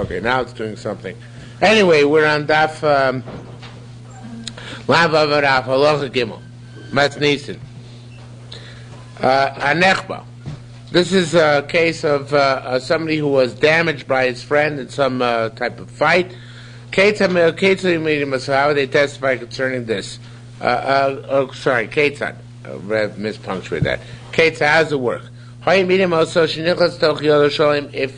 Okay, now it's doing something. Anyway, we're on Daf Lav Avaraf Halacha Gimel Matznisen Anechba. This is a case of somebody who was damaged by his friend in some type of fight. How they testify concerning this? Sorry, Ketzad. Rev mispunctuated that. Ketzad, how does it work? If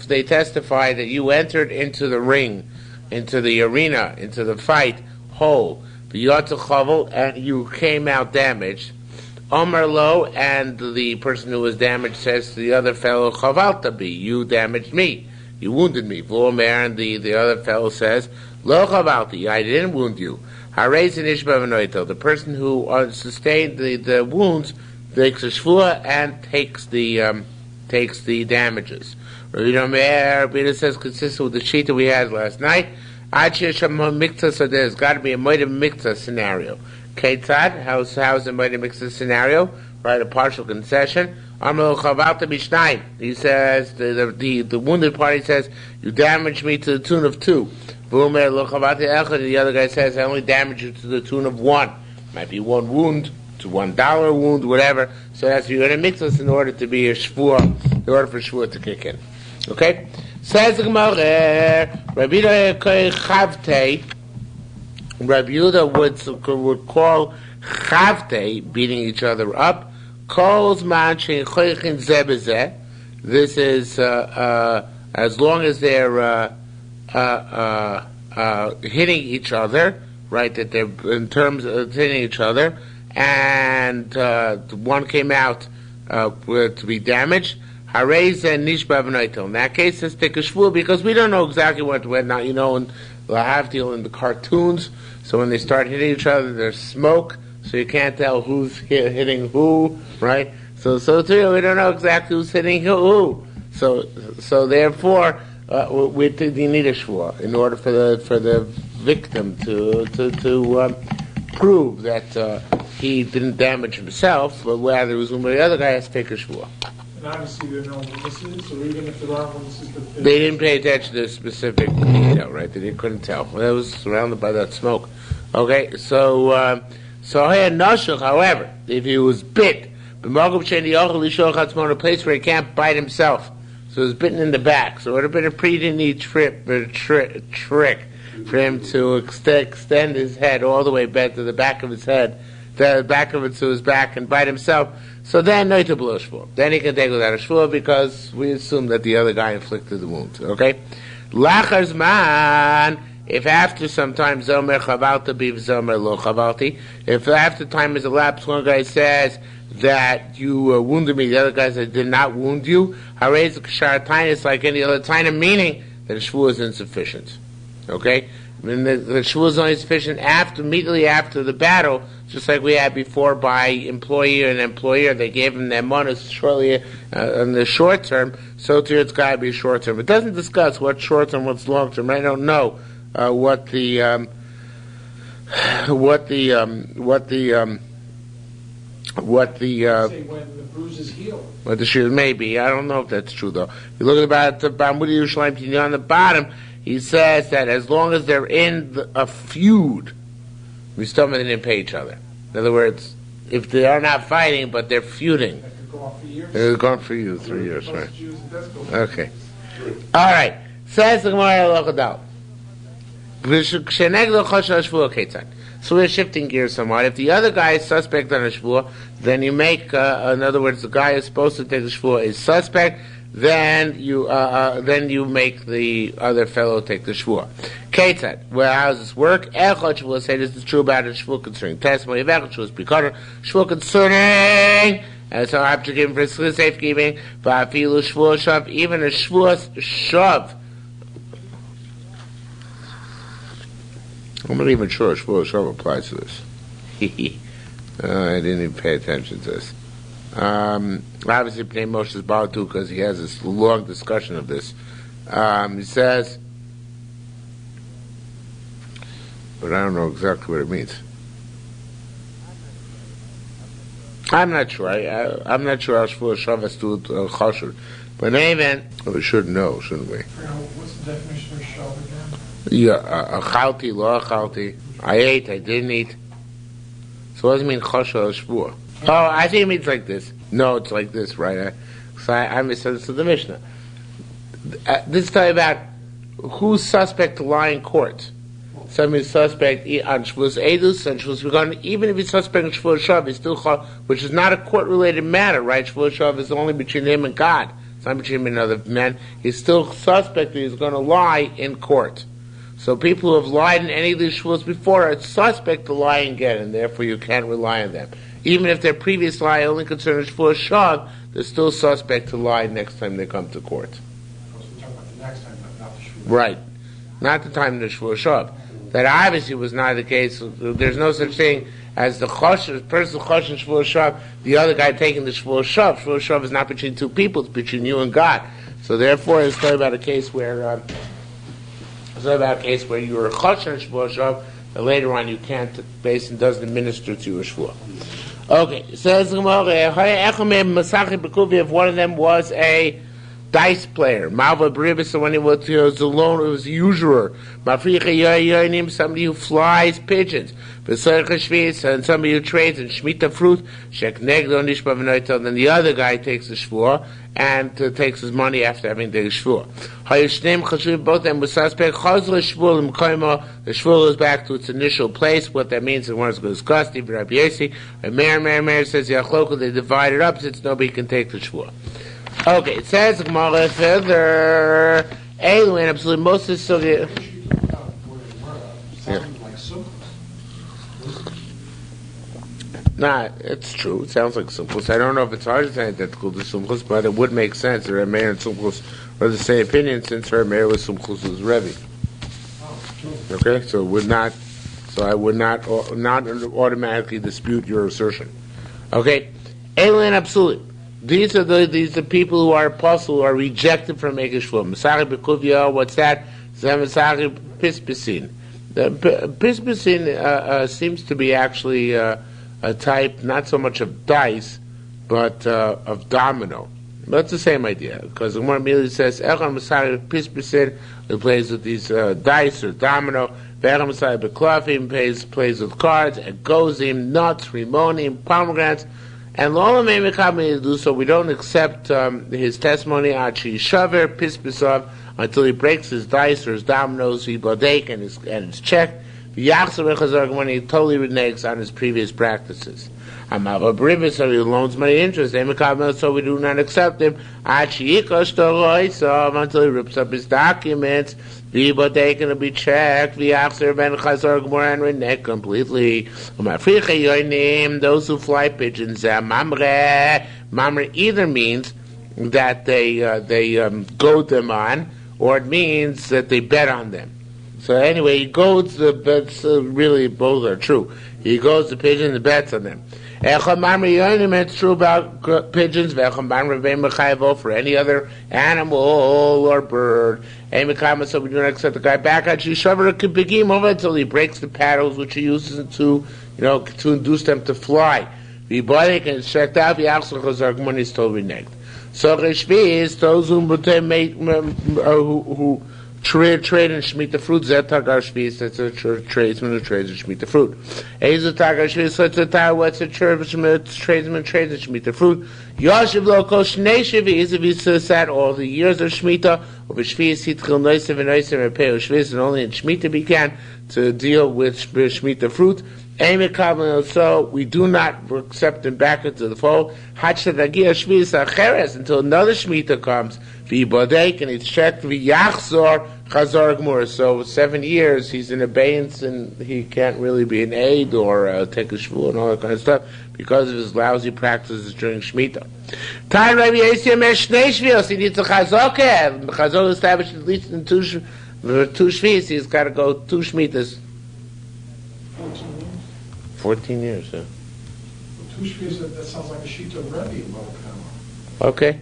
they testify that you entered into the ring, into the arena, into the fight, whole, and you came out damaged, Omar Lo, and the person who was damaged says to the other fellow, Chavalta bi, you damaged me, you wounded me. V'omer, and the other fellow says, Lo Chavalti, I didn't wound you. The person who sustained the wounds takes a shvua and takes the damages. Rabbi says, consistent with the sheet that we had last night, so there's got to be a moed mikta scenario. Ketzad, how's a moed mikta scenario? Right, a partial concession. He says, the wounded party says, you damaged me to the tune of 2. The other guy says, I only damaged you to the tune of 1. Might be 1 wound, to $1 wound, whatever. So that's you're going to mix us in order to be a shvur, in order for shvur to kick in. Okay? Says the Gemara, Rabbi Yehuda would call chavte, beating each other up, calls man she'choichin zebezeh. This is as long as they're hitting each other, right? That they're in terms of hitting each other, and one came out to be damaged. Harez and nishba v'noitel. In that case, let's take a shvur because we don't know exactly what went on. You know, in Lahavdil in the cartoons, so when they start hitting each other, there's smoke, so you can't tell who's hitting who, right? So too, we don't know exactly who's hitting who. So therefore, we need a shvur in order for the victim to prove that he didn't damage himself, but rather it was when the other guy has to take a shvur. And obviously there are no witnesses, or even if there are witnesses, they didn't pay attention to the specific detail, right? They couldn't tell. Well, it was surrounded by that smoke. Okay, so however, if he was bit, a place where he can't bite himself, so he was bitten in the back. So it would have been a pretty neat trick for him to extend his head all the way back to the back of his head, the back of it to his back, and bite himself. So then, no to blow shvur. Then he can take without a shvur because we assume that the other guy inflicted the wound. Okay? Lachar man, if after some time zomer chavalta be zomer lo chavalti, if after time is elapsed, one guy says that you wounded me, the other guy says did not wound you, harez kshar tainus like any other taina, meaning that a shvur is insufficient. Okay? I mean, the shvur is only sufficient immediately after the battle, just like we had before by employee and employer. They gave them their money shortly in the short term, so too it's got to be short term. It doesn't discuss what's short term, what's long term. I don't know what the say when the bruise is healed. What the shiur may be. I don't know if that's true though. If you look at the Yerushalmi on the bottom, he says that as long as they're in a feud, we still didn't pay each other. In other words, if they are not fighting, but they're feuding. That could go on for years. It's gone for you, 3 years, right? Okay. All right. Says the Gemara Lochadal. So we're shifting gears somewhat. If the other guy is suspect on a shvur, then you make, in other words, the guy who's supposed to take the shvur is suspect, then you make the other fellow take the shvur. Ketzad, well, how does this work? Echad shvur, say this is true about a shvur concerning testimony of echad shvur, because shvur concerning, and so I have to give him for safekeeping, va'afilu shvur shav, even a shvur shav. I'm not even sure shvur shav applies to this. I didn't even pay attention to this. Obviously, Pnei Moshe's Baal too, because he has this long discussion of this. He says, but I don't know exactly what it means. I'm not sure. I'm not sure how Shavuos Shabbos do chashur. But even we should know, shouldn't we? What's the definition of shav again? Yeah, achalti, lo achalti. I ate, I didn't eat. So what does it mean chashur Shavuos? Oh, I think it means like this. No, it's like this, right? I misunderstood the Mishnah. This is talking about who's suspect to lie in court. Somebody is suspect on Shavuos Edus and Shavuos Begun. Even if he's suspect in Shavuos Shav, he's still which is not a court-related matter, right? Shavuos Shav is only between him and God. It's not between him and other men. He's still suspect that he's going to lie in court. So people who have lied in any of these Shavuos before are suspect to lie again, and therefore you can't rely on them. Even if their previous lie only concerns Shavuos Shav, they're still suspect to lie next time they come to court. We're talking about the next time, not the Shavuos. Right. Not the time of the Shavuos Shav. That obviously was not the case. There's no such thing as the person choshen Shavuos Shav, the other guy taking the Shavuos Shav. Shavuos Shav is not between two people; it's between you and God. So therefore, it's talking about a case where you were choshen Shavuos Shav, and later on you can't. The basin doesn't administer to your Shavuos. Okay, it says if one of them was a dice player, Malva Bribis, so when he was alone, it was a usurer. Somebody who flies pigeons. And somebody who trades in Shemitah fruit. Then the other guy takes the shvur and takes his money after having the shvur. Both of them were suspect. The shvur goes back to its initial place. What that means is one is discussed. And Meir says they divide it up since nobody can take the shvur. Okay, it says Gemara further. Elu and absolutely most of the Nah, it's true. It sounds like Sumchus. I don't know if it's hard to say identical to Sumchus, but it would make sense. The Meir and Sumchus are the same opinion since Meir was Sumchus' Rebbe. Okay, so it would not. So I would not automatically dispute your assertion. Okay, Elu and absolutely. These are the people who are apostle, who are rejected from making shvur. Masari Bekuvia, what's that? Masari Pispisin. The Pispisin seems to be actually a type, not so much of dice, but of domino. But it's the same idea, because the Gemara immediately says, Echon Masari Pispisin, who plays with these dice or domino. Vechon Masari Beklafim plays with cards, Egozim, nuts, rimonim, pomegranates. And Lola may do so. We don't accept his testimony achi shaver pispisov until he breaks his dice or his dominoes, he bodek and his check. When he totally reneges on his previous practices. So he loans money interest. So we do not accept him until he rips up his documents. They can be checked. And renege completely. Those who fly pigeons, mamre either means that they goad them on, or it means that they bet on them. So anyway, he goads the bets. Really, both are true. He goads the pigeon, the bets on them. It's true about pigeons. For any other animal or bird. So we do not accept the guy back until he breaks the paddles which he uses to induce them to fly. And checked out when he's told reneged. So is those who trade in Shemitah fruit. Zet tagar shvis. That's a tradesman who trades in Shemitah fruit. Ezu tagar shvis. What's a tradesman trades in Shemitah fruit? Yoshev lo kol shnei shvis. If he sat all the years of Shemitah, of shvis hitchil noisev and repeo shvis, and only in Shemitah began to deal with Shemitah fruit. So we do not accept him back into the fold until another Shemitah comes. And he's checked. So 7 years he's in abeyance and he can't really be an aid or take a shvu and all that kind of stuff because of his lousy practices during Shemitah. He needs a chazokah. Chazokah established at least in two shvis. He's got to go 2 Shemitahs. 14 years, yeah. Well, 2 shvis, that sounds like a sheet of Rebbe. Okay.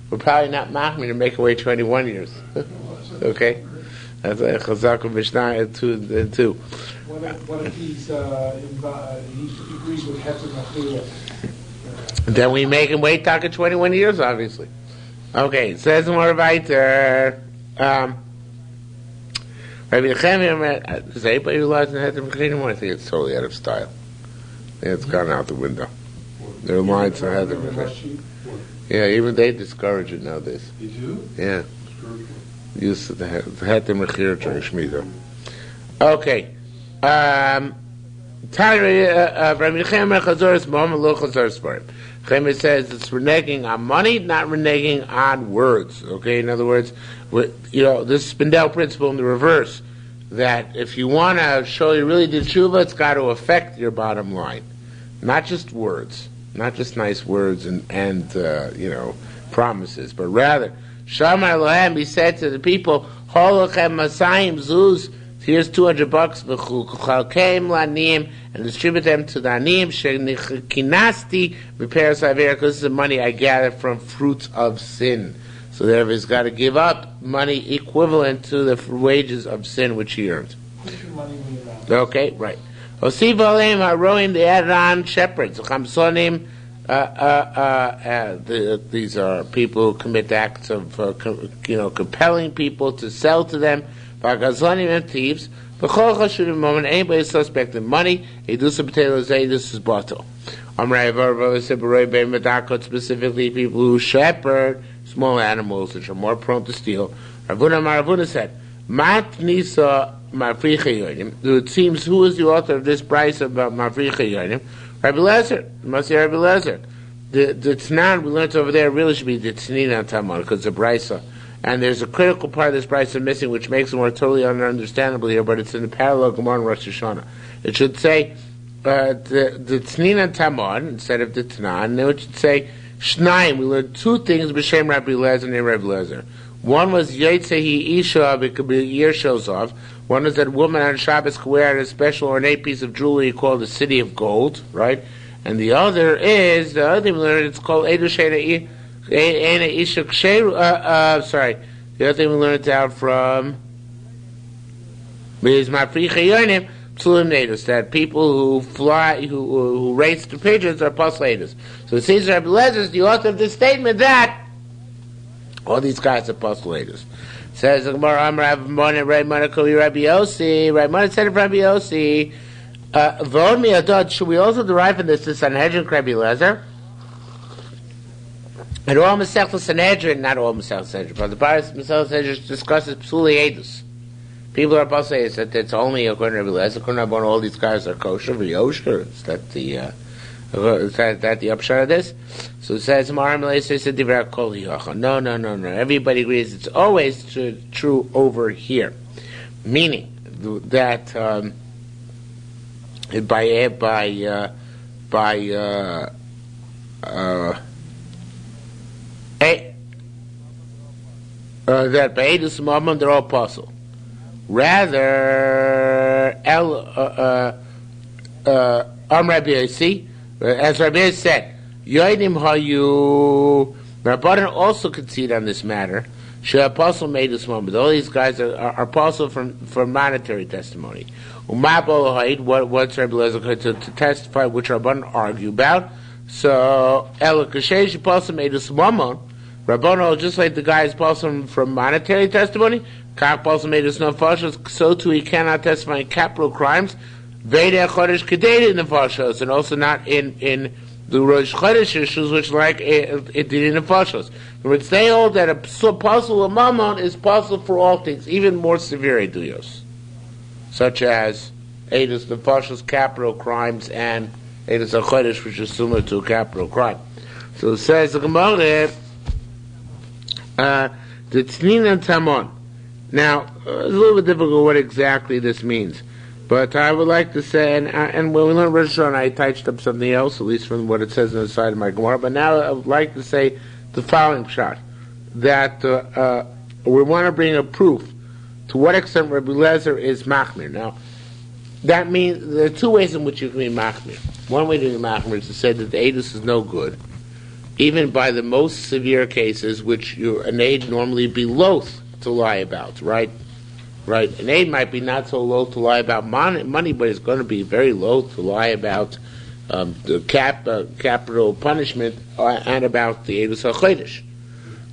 We're probably not machmir to make away 21 years. Okay? That's a chazak of Mishnah and 2. What if he agrees with Heter Machileh? Then we make him wait Taka 21 years, obviously. Okay, it says more weiter. Rabbi Nechemia, does anybody realize in Heter Mechir anymore? I think it's totally out of style. I think it's gone out the window. There are lines for Heter Mechir. Yeah, even they discourage it nowadays. You do? Yeah. Use the Heter Mechir during Shemitah. Okay. Rabbi Nechemia Chazoris Mom Lo Chazoris for him. Nechemia says it's reneging on money, not reneging on words. Okay, in other words, this Spindel principle in the reverse, that if you want to show you really did tshuva, it's got to affect your bottom line, not just words, not just nice words and promises, but rather Shamar Lohem, he said to the people, Holochem Masayim Zuz. Here's $200 and distribute them to the anim. Kinasti repairs because this is the money I gathered from fruits of sin. So therefore, he's got to give up money equivalent to the wages of sin which he earned. Okay, right. Osiv Roim, they added on shepherds. Chamsonim, these are people who commit acts of compelling people to sell to them. Vagazonim and thieves. B'chol chashudim moment, anybody suspect in money, edus potatoes, edus is bottle. Amrei Varva Sibaroi Ben Medakot, specifically people who shepherd small animals which are more prone to steal. Ravuna said, Mat Nisa Mafricha Yonim. It seems who is the author of this price about Mafricha Yonim? Rabbi Lezer. It must be Rabbi Lezer. The Tnan we learned over there really should be the Tnina Tamar, because the Brisa. And there's a critical part of this Brisa missing, which makes it more totally ununderstandable here, but it's in the parallel Gemara in Rosh Hashanah. It should say the Tnina Tamar instead of the Tnan, and it should say Shnaim. We learned two things b'shem Rabbi Lezer and Rabbi Lezer. One was Yetzehi Isha, it could be a year shows off. One was that woman on Shabbos could wear a special ornate piece of jewelry called the City of Gold, right? And the other thing we learned, it's called Edu Shena Isha Ksheru. Sorry. The other thing we learned out from is Mafricha Yonim, Psulim Natus, that people who fly, who race the pigeons are Paslators. So it seems Rabbi Lezer is the author of this statement that all these guys are Paslators. Says the Gemara, Amar Avmona Raimona Koli Rabbi Yossi. Raimona said of Rabbi Yossi, Vod mi adot, should we also derive from this the Sanhedrin Rabbi Lezer? And all Masechta Sanhedrin, not all Masechta Sanhedrin, but the Masechta Sanhedrin discusses Psuli Edus. People are supposed to say that it's only according to Rabbi Lezer, according to all these guys are kosher, v'yosher. Is that the upshot of this? So it says, no. Everybody agrees it's always true over here. Meaning that that by Edus Mamon they're all apostle. Rather, Rabbi Yossi, as Rabbi Yossi said, Yoidim Hayu. Rabbanan also concede on this matter. She apostle made this moment. All these guys are apostle from monetary testimony. What's Rabbi Lezer to testify, which Rabbanan argue about? So El Kashesh apostle made this moment. Rabbanan, just like the guy is apostle from monetary testimony, Kak apostle made this nefashos, so too he cannot testify in capital crimes. Veda Chodesh Kedei in the nefashos, and also not in the Rosh Chodesh issues, which like it did in the nefashos. Which they hold that a apostle of Mammon is apostle for all things, even more severe eduyos, such as edus nefashos, capital crimes, and edus Chodesh, which is similar to a capital crime. So it says the Gemara, the Tnina Tamon. Now, it's a little bit difficult what exactly this means. But I would like to say, and when we learned Rosh Hashanah, I touched up something else, at least from what it says on the side of my Gemara. But now I would like to say the following shot, that we want to bring a proof to what extent Rabbi Lezer is machmir. Now, that means there are two ways in which you can be machmir. One way to be machmir is to say that the edus is no good, even by the most severe cases, which an aid normally be loath to lie about, right? Right. An aid might be not so loath to lie about money, but it's going to be very loath to lie about the capital punishment, and about the Eidus HaChodesh.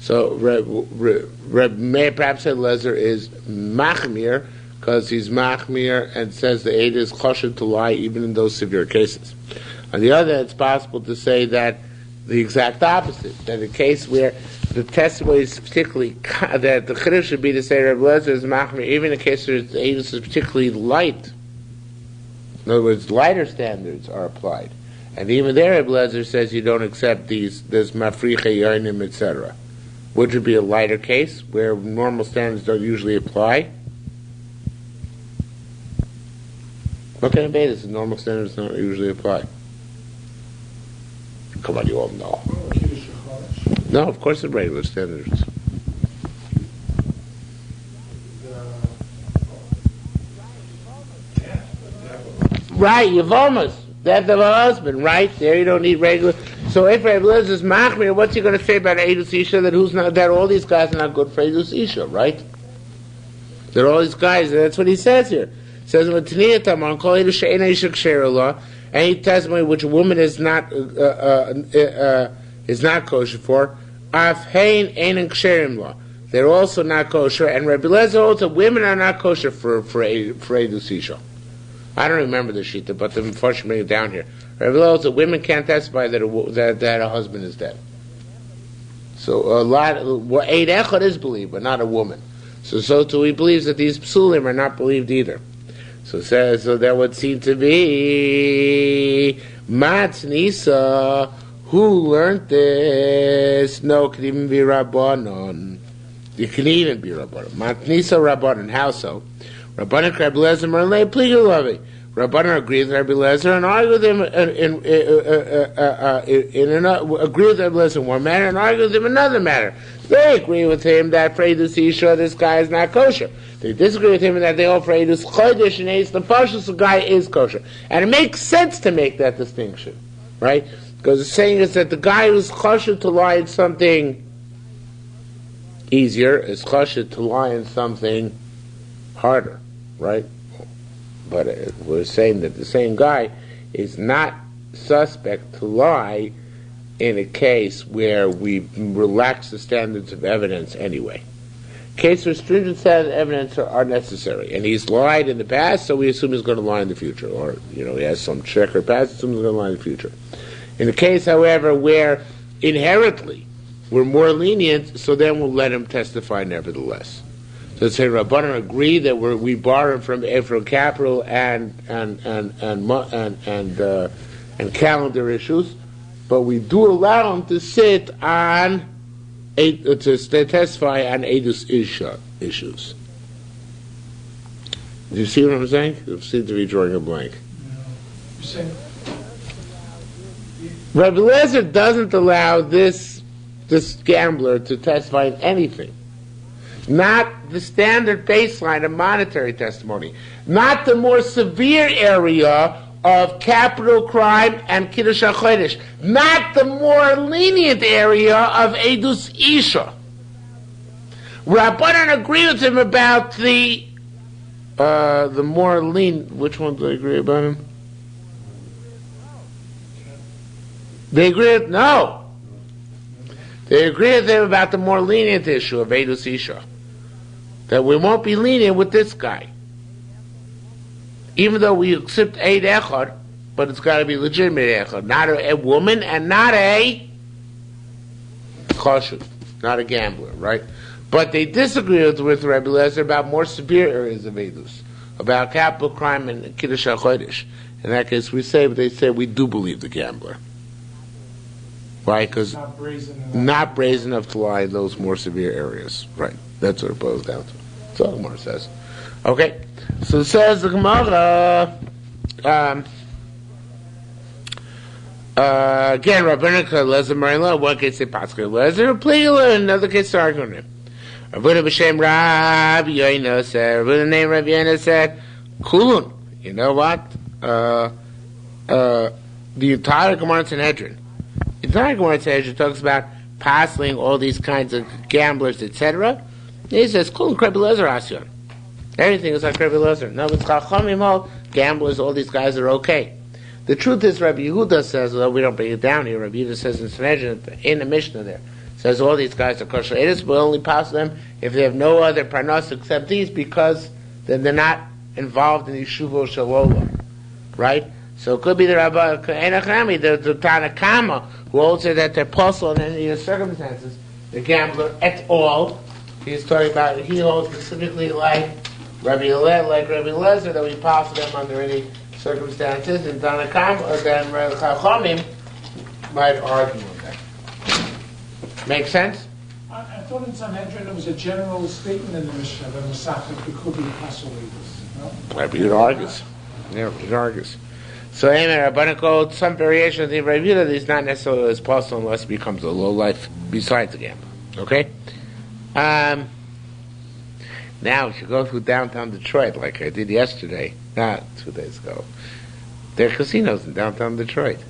So Reb Meir perhaps said Lezer is machmir because he's machmir and says the Eid is choshed to lie even in those severe cases. On the other hand, it's possible to say that the exact opposite, that a case where the testimony is particularly, that the chiddush should be to say Reb Lezer is machmir even in a case where the Eid is particularly light. In other words, lighter standards are applied. And even there, Reb Lezer says you don't accept this mafriche yonim, etc. Which would be a lighter case where normal standards don't usually apply. What kind of beta is normal standards don't usually apply? Come on, you all know. No, of course it's regular standards. Right, Yavamas. That's the husband, right? There you don't need regular. So if Reb Lezer is machmir, what's he going to say about Eidus Isha? That all these guys are not good for Eidus Isha, right? That all these guys. That's what he says here. He says and any testimony which a woman is not kosher for, they're also not kosher. And Reb Lezer holds that women are not kosher for Eidus Isha. I don't remember the shita, but the Mepharshim bring it down here. Reb Lezer holds that women can't testify that a husband is dead. So Eid Echad is believed, but not a woman. So too he believes that these psulim are not believed either. So it says, so that would seem to be Matznisa, who learned this? No, it can even be Rabbanon. It can even be Rabbanon. Matznisa Rabbanon. How so? Rabbanon Reb Lezer Merlei Pligalovei. Rabbanon agreed with Reb Lezer and argued with him agree with Reb Lezer in one matter and argued with him in another matter. They agree with him that for Eidus Isha this guy is not kosher. They disagree with him in that they all for Eidus Chodesh and Eidus the Pashtus the guy is kosher. And it makes sense to make that distinction, right? Because the saying is that the guy who's kosher to lie in something easier is kosher to lie in something harder, right? But we're saying that the same guy is not suspect to lie in a case where we relax the standards of evidence anyway. Case where stringent standards of evidence are necessary, and he's lied in the past, so we assume he's going to lie in the future, or he has some checker past, assume he's going to lie in the future. In the case, however, where inherently we're more lenient, so then we'll let him testify nevertheless. So say Rabbanan agree that we borrow from capital and calendar issues, but we do allow him to sit on to testify on Eidus Isha issues. Do you see what I'm saying? You seem to be drawing a blank. Rabbi Lezer doesn't allow this gambler to testify in anything. Not the standard baseline of monetary testimony. Not the more severe area of capital crime and Kiddush HaChodesh. Not the more lenient area of Eidus Isha. Rabbanan agree with him about the more lenient. Which one do they agree about him? They agree with, no. They agree with him about the more lenient issue of Eidus Isha. That we won't be lenient with this guy. Even though we accept Eid Echad, but it's got to be legitimate Echad. Not a woman and not a kosher, not a gambler, right? But they disagree with Rabbi Lezer about more severe areas of Eidus, about capital crime and Kiddush HaChodesh. In that case, we say, but they say we do believe the gambler. Why? Because not brazen enough to lie in those more severe areas. Right. That's what it boils down to. That's all the Gemara says. Okay. So it says the Gemara, again, Rabbanan Lezer Marila, one case say Pascha Lezer, Pligala, another case arguing. Rabbanan B'Shem Rab Yoina said, Rabbanan name Rab Yoina said, Kulun. You know what? The entire Gemara Sanhedrin. The entire Gemara Sanhedrin talks about passing all these kinds of gamblers, etc. He says, Kulun Rabbi Lezer Asyon. Everything is like Rabbi Lezer. No, it's Chachamim, all gamblers, all these guys are okay. The truth is, Rabbi Yehuda says, although we don't bring it down here, Rabbi Yehuda says in Sanhedrin, in the Mishnah there, says all these guys are kosher edis, but only pass them if they have no other parnas except these, because then they're not involved in Yeshuvo Shalola, right? So it could be the Rabbi Enochrami, the Tanakama, who holds it that they're possible in any circumstances, the gambler et al. He's talking about, he holds specifically like Rabbi Lezer, that we pass them under any circumstances, and Tanakama, then Rabbi Chachamim might argue with that. Make sense? I thought in Sanhedrin there was a general statement in the Mishnah that Masachet could be Pasolevis. No? Rabbi Yehuda argues. Yeah, he argues. So, Rabbanic code, some variation of the Rabbi Yehuda is not necessarily as possible unless it becomes a low life besides the gamble. Okay? Now, if you go through downtown Detroit, like I did yesterday, not 2 days ago, there are casinos in downtown Detroit.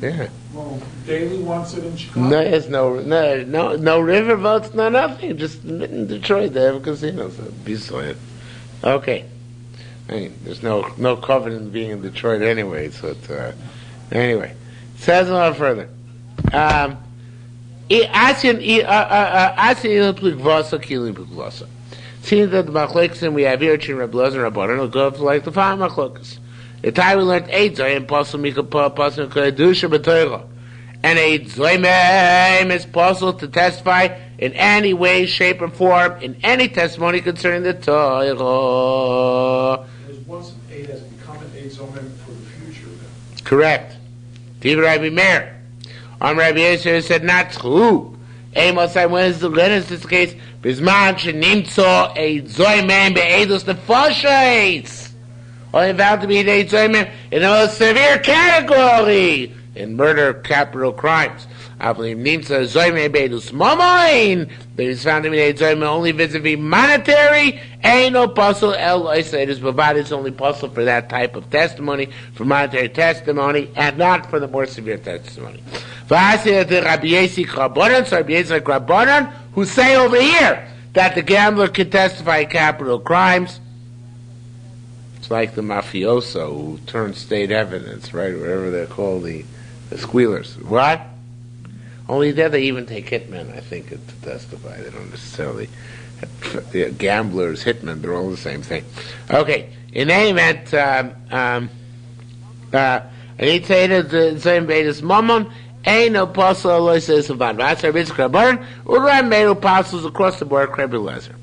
Yeah. Well, Daly wants it in Chicago. No, there's no riverboats, no nothing. Just in Detroit, they have casinos. Beachland. Okay. I mean, there's no covenant being in Detroit anyway. So anyway, says a lot further. Seeing that the machlokes we have here, Chin Reb Lezer and Rabbanan, will go up like the five machlokes. The time we learned eight zoyim possible mikapah kedusha b'toira, and eight zoyim is possible to testify in any way, shape, or form in any testimony concerning the Torah. There's once an eight has become an eight zoyim for the future. Then. Correct. Div Rabbi Meir. Rabbi Yisrael said not true. Amos, when is this case? Bisman shenimtzo eight zoyim be'edus nefashos. Only found to be an eight zoyim in the most severe category in murder, capital crimes. I believe nimtza zoyim be'edus mamoin, but it's found to be an eight zoyim only vis-a-vis monetary. Ain't no puzzle. El it is provided. It's only puzzle for that type of testimony, for monetary testimony, and not for the more severe testimony. So Rabbi Yisrael Rabbanan, who say over here that the gambler can testify in capital crimes. It's like the mafioso who turns state evidence, right? Whatever they're called, the squealers. What? Only there they even take hitmen, I think, to testify. They don't necessarily. The gamblers, hitmen, they're all the same thing. Okay. In any event, he'd say that the same bait is mammon. Ain't no puzzle, Allah says about Vatsar Bitzkra Burn, Uram made apostles across the board, Rabbi Lezer.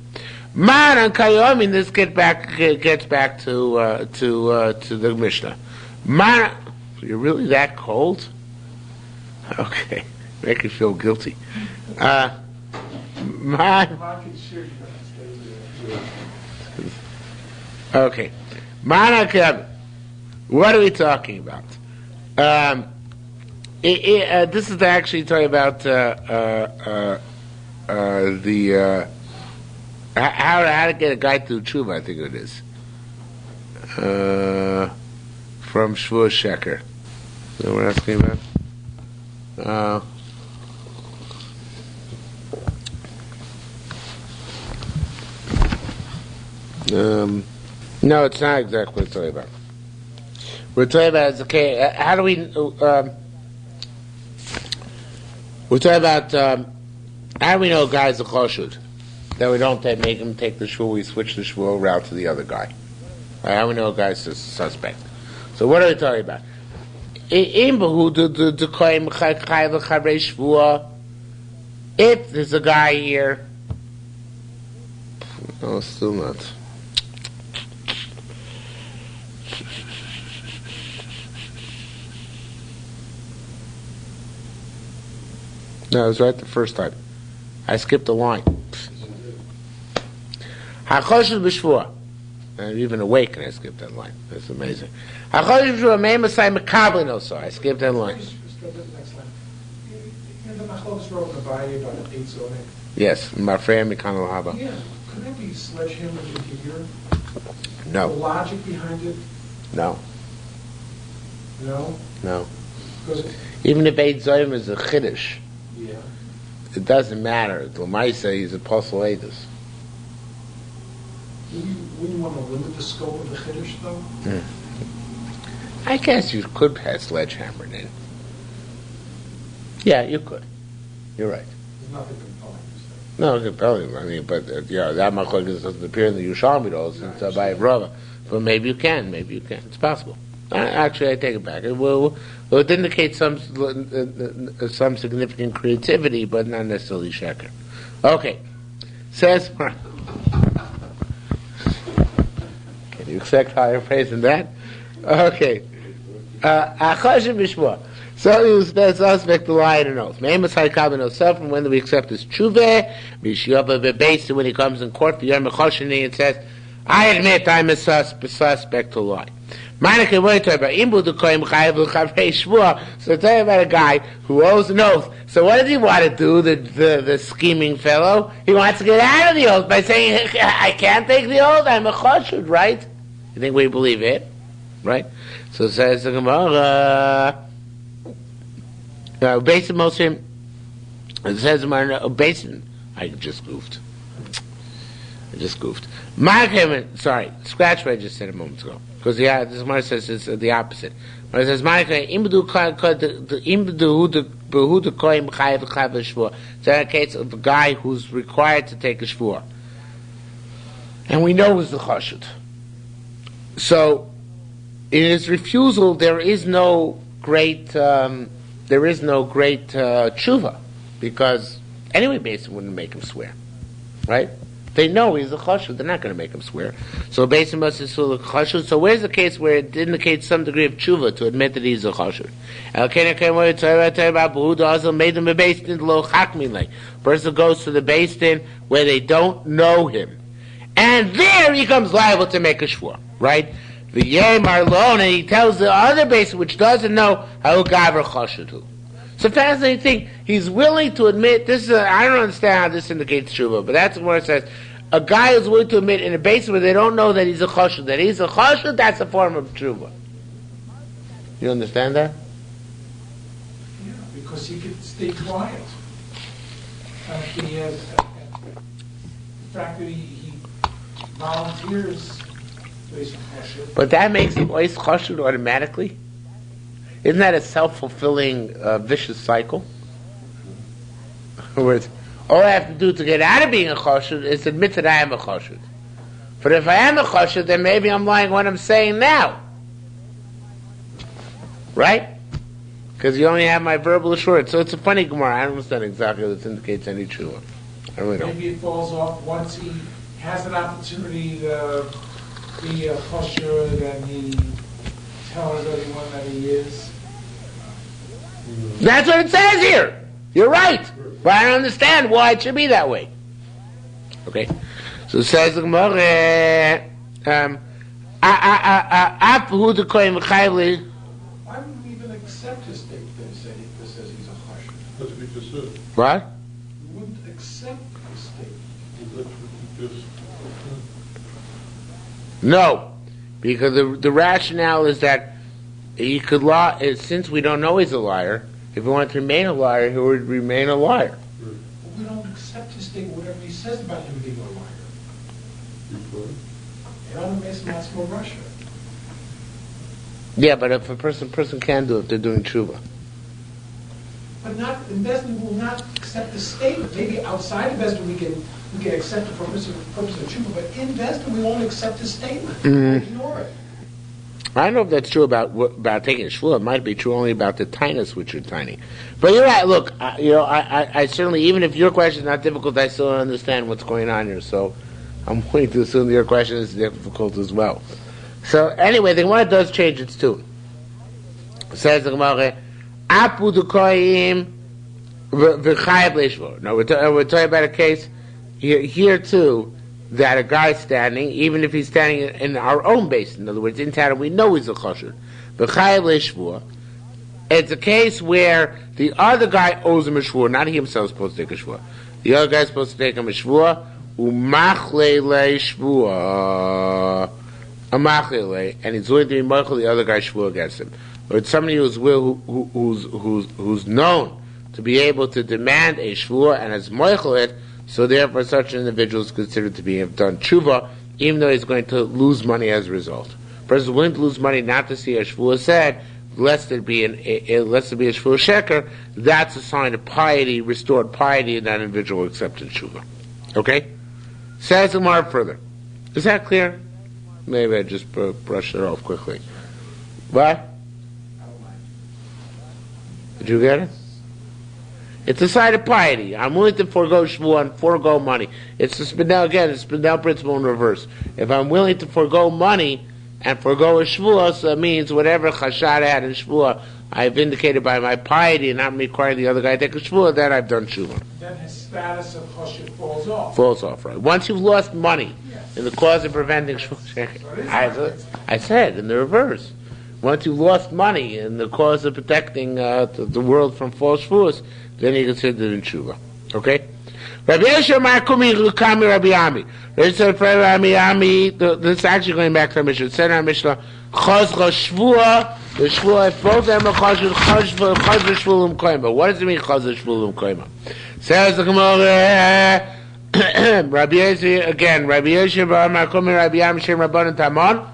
Man and Kayom, and this gets back to the Mishnah. Man, you're really that cold? Okay, make you feel guilty. Man. Okay, Man and Kayom. What are we talking about? This is actually talking about how to get a guy through tshuva. I think it is from Shavuos Sheker. Is that what we're asking about? No, it's not exactly what it's talking about. We're talking about okay. How do we? We're talking about how do we know a guy's a choshud? That we don't make him take the shul, we switch the shul route to the other guy. Right, how do we know a guy's a suspect? So what are we talking about? If there's a guy here, no, still not. No, I was right the first time. I skipped a line. HaChoshev b'shvua. I'm even awake and I skipped that line. That's amazing. HaChoshev b'shvua mei masai mekablin also. I skipped that line. Yes, Mafreya Mikan Lahaba. Yeah, could that be sledgehammer into here? No. The logic behind it? No. No? No. Because even if Eid Zoyim is a Chiddush, yeah. It doesn't matter. L'maisa, he's apostle Eidus. Wouldn't you want to limit the scope of the Chiddush, though? I guess you could pass sledgehammer in. Yeah, you could. You're right. There's nothing compelling to say. No, compelling. I mean, but that machlokes doesn't appear in the Yerushalmi though, since by Rava. But maybe you can. Maybe you can. It's possible. Actually, I take it back. It indicate some significant creativity, but not necessarily sheker. Okay, says. Can you expect higher praise than that? Okay. Achashim b'shvua. So he was the suspect to lie in an oath. Me'emas ha'ikab in himself, from when do we accept his tshuva? B'shiyava b'beis, when he comes in court, v'yom mechosheni, it says, I admit I'm a suspect to lie. So tell you about a guy who owes an oath. So what does he want to do, the scheming fellow? He wants to get out of the oath by saying, I can't take the oath, I'm a choshud, right? You think we believe it? Right? So it says the Gemara, Basin Moshe, it says Basin, I just goofed. Sorry, scratch what I just said a moment ago. Because this Gemara says it's the opposite. When it says, it's in a case of a guy who's required to take a shvur. And we know who's the chashud. So, in his refusal, there is no great tshuva, because anyway, Basin wouldn't make him swear, right? They know he's a chashud; they're not going to make him swear. So Basin must be still a chashud. So where's the case where it indicates some degree of tshuva to admit that he's a chashud? Person goes to the Basin where they don't know him, and there he becomes liable to make a shvur, right? The Yem Arlon, and he tells the other Basin which doesn't know how Gavra Chashudu. It's a fascinating thing. He's willing to admit this. I don't understand how this indicates tshuva, but that's what it says. A guy is willing to admit in a Basin where they don't know that he's a chashud. That he's a chashud, that's a form of tshuva. You understand that? Yeah, because he could stay quiet. The fact that he volunteers. But that makes him ois chashud automatically. Isn't that a self-fulfilling vicious cycle? In other words, all I have to do to get out of being a chashud is admit that I am a chashud. But if I am a chashud, then maybe I'm lying what I'm saying now, right? Because you only have my verbal assurance. So it's a funny Gemara. I don't understand exactly what this indicates any tshuva. I really don't. Maybe it falls off once he has an opportunity to be a chashud and he tells everyone that he is. That's what it says here. You're right. But I don't understand why it should be that way. Okay. So it says the Gemara, Why would we even accept his statement that says he's a chashud? That's what we just said. What? We wouldn't accept his statement. That's what we just No. Because the rationale is that he could lie, since we don't know he's a liar, if he wanted to remain a liar, he would remain a liar. But we don't accept his statement, whatever he says about him being a liar. Russia. Yeah, but if a person can do it, they're doing tshuva. But not investment will not accept the statement. Maybe outside investment we can accept it for purpose of tshuva, but investment we won't accept the statement. Ignore it. I don't know if that's true about taking a shvur. It might be true only about the tinus, which are tiny. But you're right. Look, I certainly, even if your question is not difficult, I still don't understand what's going on here. So I'm willing to assume that your question is difficult as well. So anyway, the Gemara does change its tune. It says the Gemara, "Apu dukoyim v'chayav leishvur." Now we're talking about a case here too, that a guy's standing, even if he's standing in our own basin, in other words, in town, we know he's a chashud. V'chayav leishvur. It's a case where the other guy owes him a shvur, not he himself is supposed to take a shvur. The other guy is supposed to take him a shvur. Umachle leishvur. And he's willing to be mochel the other guy shvur against him. Or it's somebody who's known to be able to demand a shvur and has mochel it, so therefore such an individual is considered to have done tshuva, even though he's going to lose money as a result. person is willing to lose money not to see a shvuah said, lest there be a shvuah sheker, that's a sign of piety, restored piety, and that individual accepted shvuah. Okay? Says Gemara further. Is that clear? Maybe I just brushed it off quickly. What? Did you get it? It's a sign of piety. I'm willing to forego shvuah and forego money. It's the Spindel principle in reverse. If I'm willing to forego money and forego a shvuah, so that means whatever chashad I had in shvuah, I've indicated by my piety and not requiring the other guy to take a shvuah, then I've done shvuah. Then his status of chashiv falls off. Falls off, right? Once you've lost money in the cause of preventing shvuah, I said in the reverse. Once you've lost money in the cause of protecting the world from false shvuahs, then you consider it in shuvah. Okay? Rabbi Yeshua Markumi Lukami Rabbi Ami. This is actually going back to our Mishnah. It said in our Mishnah, Chazra Shvuah, the Shvuah, if both of them are Chazra Shvuah Koima. What does it mean, Chazra Shvuah Koima? Says the Gemara, Rabbi Yeshua, again, Rabbi Yeshua Markumi Rabbi Ami Shem Rabbanan Tamon.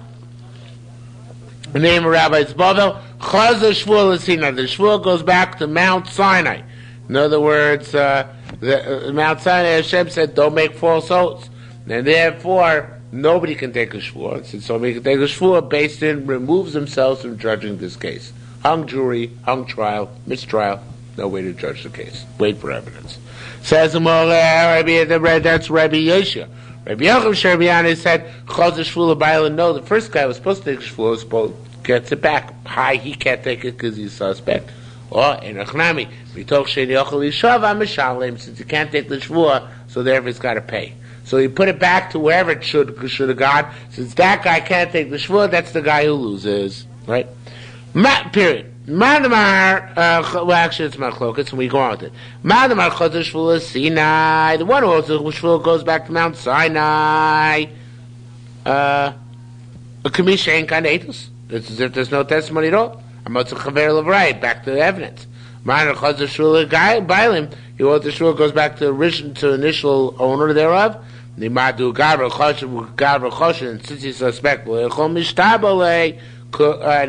The name of Rabbi Zbavel, Chazra Shvuah L'Sinai. The Shvuah goes back to Mount Sinai. In other words, Mount Sinai, Hashem said, don't make false oaths. And therefore, nobody can take a shvuah. Since nobody can take a shvuah, based in removes themselves from judging this case. Hung jury, hung trial, mistrial, no way to judge the case. Wait for evidence. Says the Moreh, that's Rabbi Yeshua. Rabbi Yochanan Sherbiani said, Chaz shvuah b'ayla. No, the first guy was supposed to take a shvuah, gets it back. Hi, he can't take it because he's suspect. Or in Achnami, since he can't take the shvuah, so therefore he's got to pay. So he put it back to wherever it should have gone. Since that guy can't take the shvuah, that's the guy who loses, right? Period. Madamar, well, actually, it's Machlokas, and we go on with it. Madamar Chodesh Shvuah Sinai. The one who holds the shvuah goes back to Mount Sinai. A Kamisha ain't Kanetus. It's as if there's no testimony at all. Back to the evidence. Minor Chazar Shula Bailim, he wrote the Shula goes back to initial owner thereof. Nimadu Gavra Choshen, and since he's suspectful, and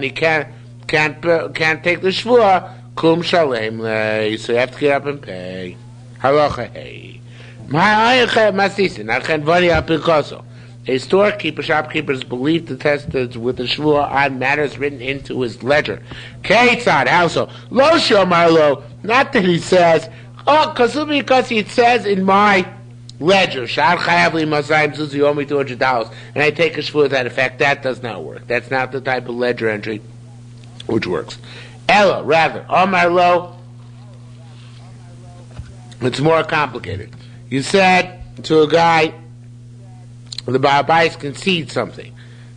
he can't take the Shvua, Kum Shalem, so you have to get up and pay. Halacha hey. A storekeeper, shopkeeper is believed to test with the shvuah on matters written into his ledger. Keitzad, how so? Lo shomar lo, not that he says, because it says in my ledger, Shad chayav li masayim zuzi, you owe me $200, and I take a shvuah to that effect. That does not work. That's not the type of ledger entry which works. Ella, rather, omar lo, it's more complicated. You said to a guy, the Baal Bais concedes something.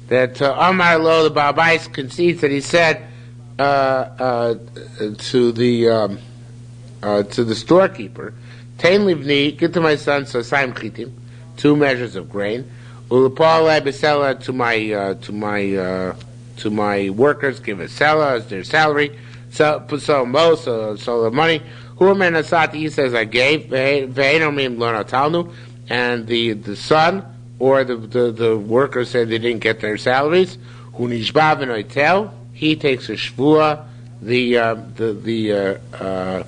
That Amar Lo, the Baal Bais concedes that he said to the storekeeper, Tain livni, give to my son sasayim chitim, 2 measures of grain. Ulapal besela to my workers, give a sela as their salary. So the money. Human asati, he says I gave. Ve'enomim lo natalnu, and the son or the workers said they didn't get their salaries. Hu nishba v'noitel, he takes a shvuah. The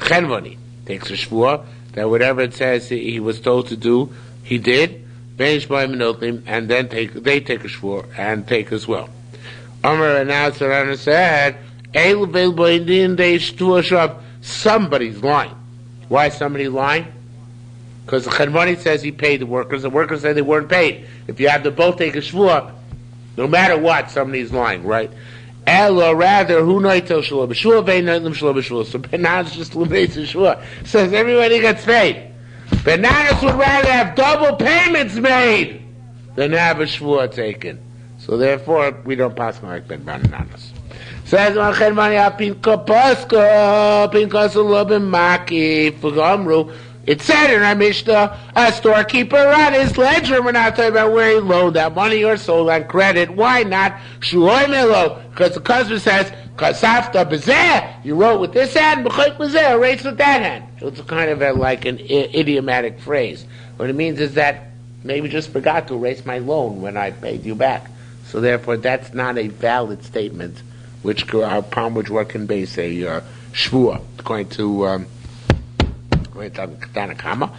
chenvoni takes a shvuah that whatever it says he was told to do, he did. And then they take a shvuah and take as well. Amar announced and said, somebody's lying. Why is somebody lying? Because the Chedmoni says he paid the workers said they weren't paid. If you have them both take a shvuah, no matter what, somebody's lying, right? Ella, rather, who noitel shvuah b'shvuah, vein noitel shvuah b'shvuah. So Benanas just eliminates the shvuah. Says everybody gets paid. Benanas would rather have double payments made than have a shvuah taken. So therefore, we don't pass like Benanas. Says Chedmoni apinko pasko, pinko lo b'maki f'gamru. It said in our Mishnah, a storekeeper on his ledger, we're not talking about where he loaned that money or sold on credit. Why not? Shuoy melo, because the customer says, kasafta bezeh, you wrote with this hand, b'choik bezeh, erase with that hand. It's kind of like an idiomatic phrase. What it means is that maybe just forgot to erase my loan when I paid you back. So therefore, that's not a valid statement, upon which one can base a shvuah, according to Tanakama,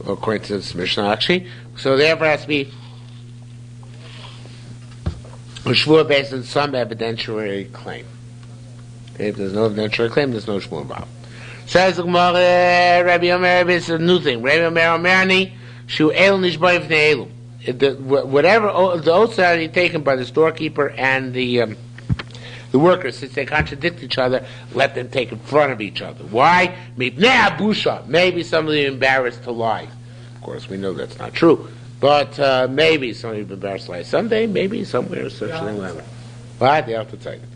according to this Mishnah actually. So therefore, it has to be a shvuah based on some evidentiary claim. Okay, if there's no evidentiary claim, there's no shvuah involved. Says the Gemara, Rabbi Omer, it's a new thing. Rabbi Omer Omerani, Shu El Nishbay V'nei Elum. Whatever the oaths are already taken by the storekeeper and the workers, since they contradict each other, let them take in front of each other. Why? Maybe somebody embarrassed to lie. Of course, we know that's not true, but maybe somebody embarrassed to lie someday, maybe somewhere, such thing like that. They have to take it.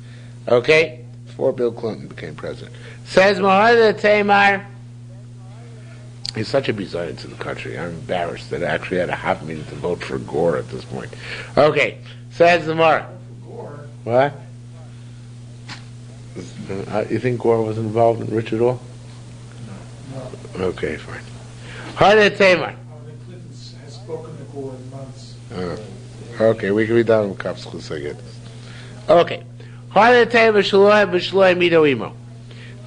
Okay, before Bill Clinton became president. Says Mohammed Tamar. He's such a bizarre to the country. I'm embarrassed that I actually had a half meeting to vote for Gore at this point. Okay, says the Gemara. What? You think Gore was involved in Rich at all? No. Okay, fine. Harder Tamar. Clinton has spoken to Gore in months. Okay, we can be done with cups because I get this. Okay. Harder Tamar Shaloi B'Shaloi Mido Imo.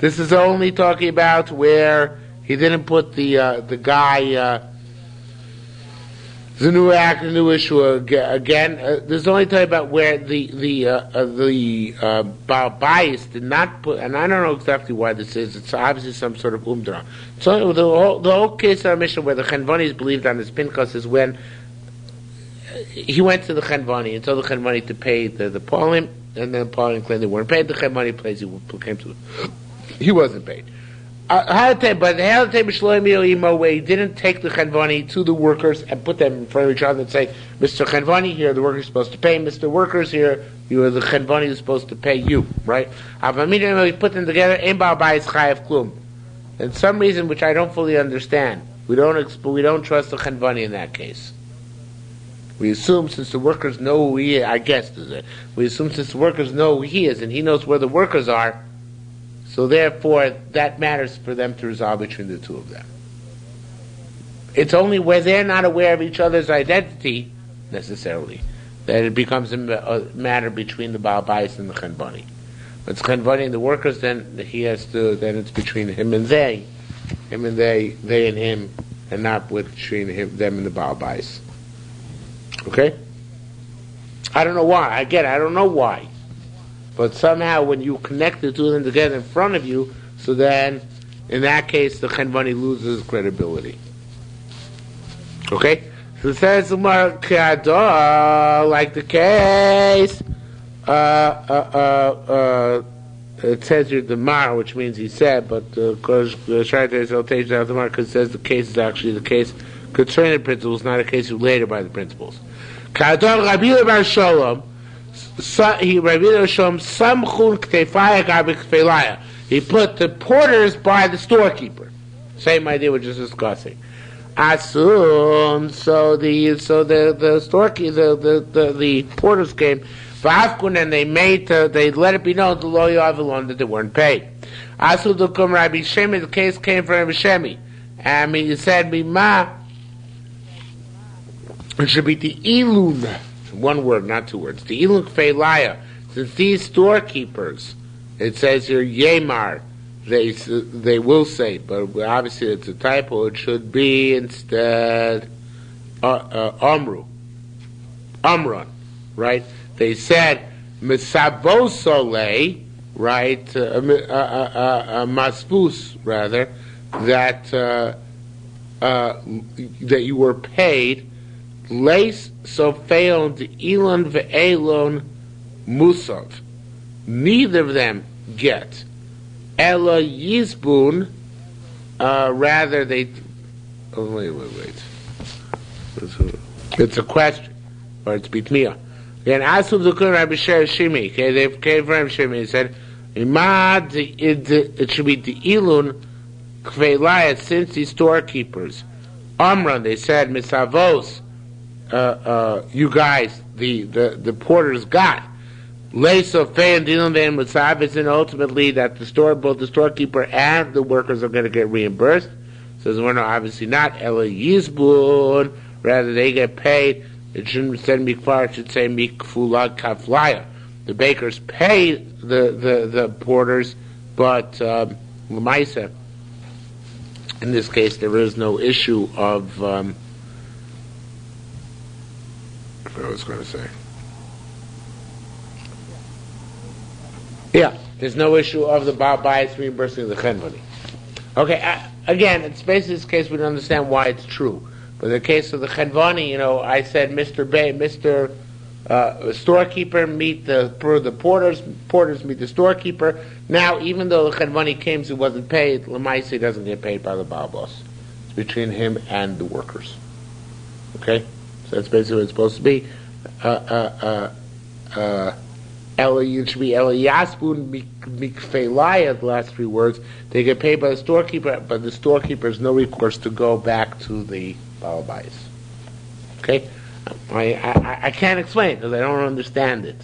This is only talking about where he didn't put the guy, the new act, the new issue again. There's only talking about where the Baal Bayis did not put, and I don't know exactly why this is. It's obviously some sort of umdra. So the whole case of our mission where the Chenvanis believed on his Pinchas is when he went to the Chenvani and told the Chenvani to pay the Paulim, and then Paulim claimed they weren't paid. The Chenvani plays he wasn't paid. But the where he didn't take the Chenvani to the workers and put them in front of each other and say, Mr. Chenvani, here the workers supposed to pay, Mr. Workers, here you are the Chenvani who's supposed to pay you, right? We put them together, and some reason which I don't fully understand, we don't trust the Chenvani in that case. We assume since the workers know who he is, I guess, we assume since the workers know who he is and he knows where the workers are, so therefore, that matters for them to resolve between the two of them. It's only where they're not aware of each other's identity, necessarily, that it becomes a matter between the Baal Bayis and the Chenvani. When it's Chenvani and the workers, then then it's between him and they and him, and not between them and the Baal Bayis. Okay? I don't know why. Again, I don't know why. But somehow when you connect the two of them together in front of you, so then, in that case, the Chenvani loses credibility. Okay? So it says, like the case, it says here the Mar, which means he said, but of course, I'll take it out the Mar, because it says the case is actually the case concerning the principles, not a case related by the principles. K'adon Rabbi Bar Shalom, he put the porters by the storekeeper. Same idea we're just discussing. Assume so the storekeeper the porters came and they let it be known to Lo Yavilon that they weren't paid. Asu Dukum Rabbi Shemi, the case came from Rabbi Shemi, and he said Mima it should be the Ilun. One word, not two words. The Ilun Kfeilaya. Since these storekeepers, it says here Yemar, they will say, but obviously it's a typo. It should be instead Amrun, right? They said Misabosole, right? Maspus, rather, that you were paid. Leis sofeon de Elon ve'elon musav. Neither of them get. Ella yizbun, rather they... Oh, wait. It's a question. Or it's bitmiya. Then Asub Zukun Rabbi Shimi. Okay, they came from Rabbi Shimi. He said, it should be the Elon kveilaya, since these storekeepers. Amran, they said, misavos, you guys, the porters got. And ultimately that both the storekeeper and the workers are going to get reimbursed. Says we're not, obviously not. Ela Yizbun, rather they get paid. It shouldn't say mikvar, it should say mikfula kaflaya. The bakers pay the porters, but l'maisa, in this case, there is no issue of. I forgot what I was going to say. Yeah, there's no issue of the Baal Bayis reimbursing the chenvani. Okay, again, it's basically this case we don't understand why it's true. But in the case of the chenvani, I said Mr. Storekeeper meet the porters meet the storekeeper. Now, even though the chenvani came, he wasn't paid, Lamaisi doesn't get paid by the Baal boss. It's between him and the workers. Okay? So that's basically what it's supposed to be. It should be Eliyaspun Mikfelaya, the last three words. They get paid by the storekeeper, but the storekeeper has no recourse to go back to the Baal Bayis. Okay? I can't explain it because I don't understand it.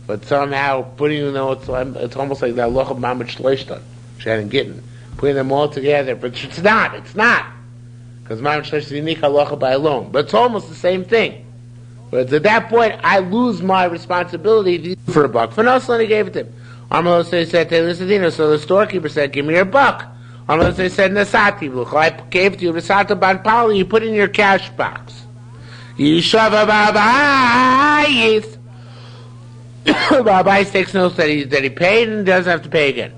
But somehow, it's almost like the Allah of Mamad Shleishtan, Shannon Gittin. Putting them all together, but it's not. Because Mamad Shleishtan is unique Allah by alone. But it's almost the same thing. But at that point, I lose my responsibility for a buck. Fanoslani gave it to him. Amalosai said to him, so the storekeeper said, give me your buck. Amalosai said, Nasati, I gave it to you, Nasata Ban Pali, you put in your cash box. Yishava Babayis. Babayis takes notes that he paid and doesn't have to pay again.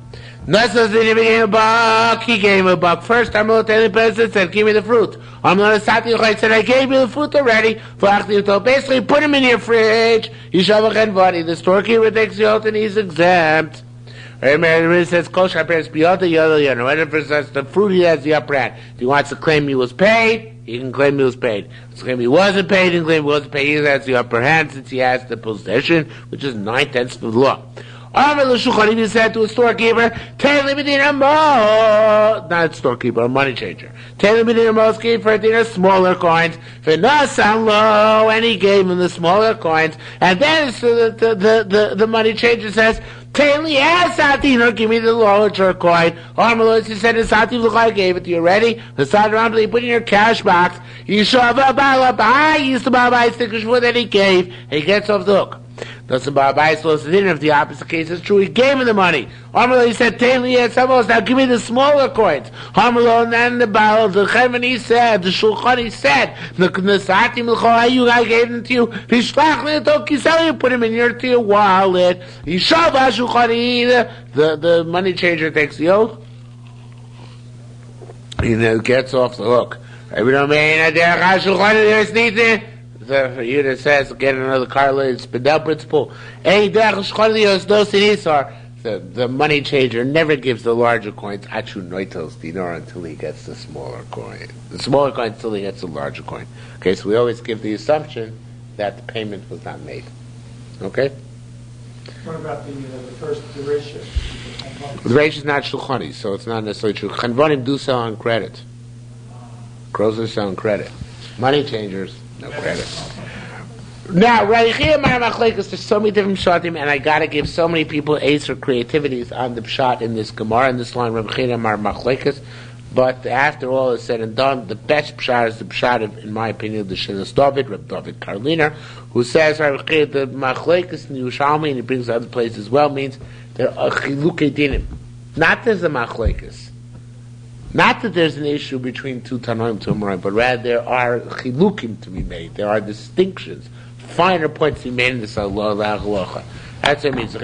Nasas didn't give him a buck, he gave him a buck first. Amalosai said, give me the fruit. I said, I gave you the fruit already. Basically, put him in your fridge. The storekeeper takes the oath and he's exempt. It says, whatever says the fruit, he has the upper hand. If he wants to claim he was paid, he can claim he was paid. If he claim he wasn't paid, he can claim he wasn't paid. He has the upper hand since he has the possession, which is 9/10 of the law. He said to a storekeeper, not a storekeeper, a money changer. Gave for a smaller coins, and he gave him the smaller coins. And then so the money changer says, give me the larger coin. He said, I gave it to you already. The side around, you put in your cash box. You show up, I used to buy stickers for that he gave. And he gets off the hook. Doesn't Babai supposed to dinner if the opposite case is true? He gave him the money. Harmalo, he said, now give me the smaller coins. Harmalo, and then the Chevani said, the Shulchani said, I gave them to you. You put them to your wallet. The money changer takes the oath. He gets off the hook. The Yehuda says, get another carload, Spindel principle. The money changer never gives the larger coins, Achu Noitos Dinar, until he gets the smaller coin. The smaller coin until he gets the larger coin. Okay, so we always give the assumption that the payment was not made. Okay? What about the first, the ratio? The ratio is not Shulchani, so it's not necessarily true. Chanvanim do sell on credit. Grocers sell on credit. Money changers, no credit. Now, right here, there's so many different pshatim, and I gotta give so many people aids for creativities on the pshat in this Gemara, in this line, but after all is said and done, the best pshat is the pshat of, in my opinion, the Shinas David, Reb David Karliner, who says, the machlekes in Yerushalmi, and he brings other places as well, means there are chilukei dinim. Not there's a machlekes. Not that there's an issue between two Tanoim, two Amoraim, but rather there are chilukim to be made. There are distinctions, finer points to be made in this halacha. That's what it means.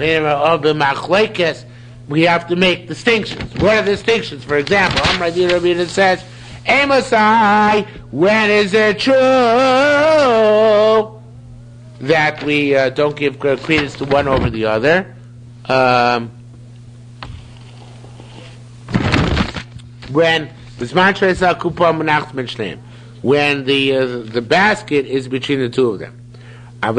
We have to make distinctions. What are the distinctions? For example, Rabbi says, Amosai, when is it true that we don't give credence to one over the other? When the basket is between the two of them. One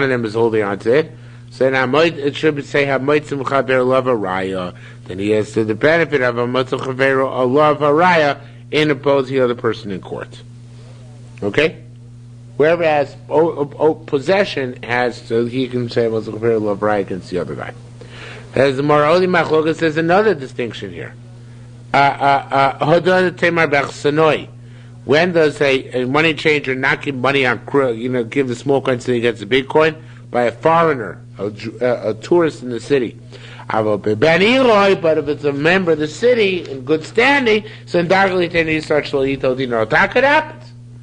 of them is holding on to it. So it should say Hamoitzim Chaver Love Araya. Then he has the benefit of Hamoitzim Chaver Love Araya in opposing the other person in court. Okay? Whereas possession has, so he can say Hamoitzim Chaver Love Araya against the other guy. As the Morali Machlokas says another distinction here. When does a money changer not give money on, give the small coin so he gets a big coin? By a foreigner, a tourist in the city. But if it's a member of the city in good standing, so indirectly he starts to eat dinar. That could happen